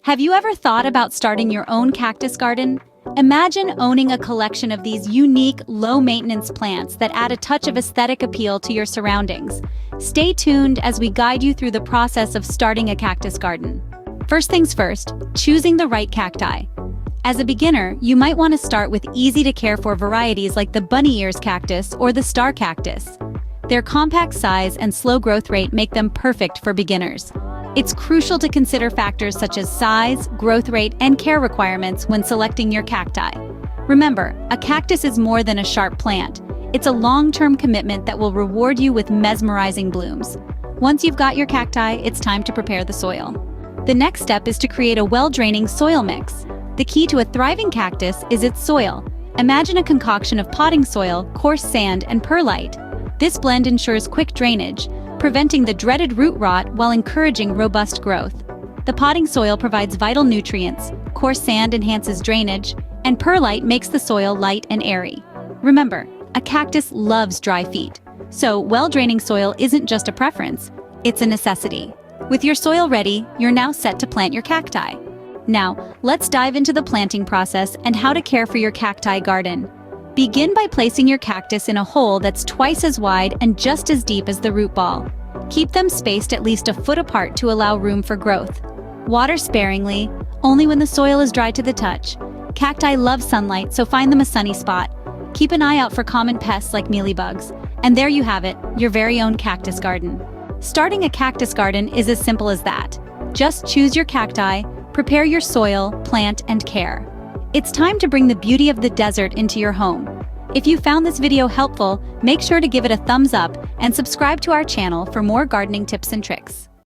Have you ever thought about starting your own cactus garden? Imagine owning a collection of these unique, low-maintenance plants that add a touch of aesthetic appeal to your surroundings. Stay tuned as we guide you through the process of starting a cactus garden. First things first, choosing the right cacti. As a beginner, you might want to start with easy-to-care-for varieties like the bunny ears cactus or the star cactus. Their compact size and slow growth rate make them perfect for beginners. It's crucial to consider factors such as size, growth rate, and care requirements when selecting your cacti. Remember, a cactus is more than a sharp plant. It's a long-term commitment that will reward you with mesmerizing blooms. Once you've got your cacti, it's time to prepare the soil. The next step is to create a well-draining soil mix. The key to a thriving cactus is its soil. Imagine a concoction of potting soil, coarse sand, and perlite. This blend ensures quick drainage, preventing the dreaded root rot while encouraging robust growth. The potting soil provides vital nutrients, coarse sand enhances drainage, and perlite makes the soil light and airy. Remember, a cactus loves dry feet, so well-draining soil isn't just a preference, it's a necessity. With your soil ready, you're now set to plant your cacti. Now, let's dive into the planting process and how to care for your cacti garden. Begin by placing your cactus in a hole that's twice as wide and just as deep as the root ball. Keep them spaced at least a foot apart to allow room for growth. Water sparingly, only when the soil is dry to the touch. Cacti love sunlight, so find them a sunny spot. Keep an eye out for common pests like mealybugs. And there you have it, your very own cactus garden. Starting a cactus garden is as simple as that. Just choose your cacti, prepare your soil, plant, and care. It's time to bring the beauty of the desert into your home. If you found this video helpful, make sure to give it a thumbs up and subscribe to our channel for more gardening tips and tricks.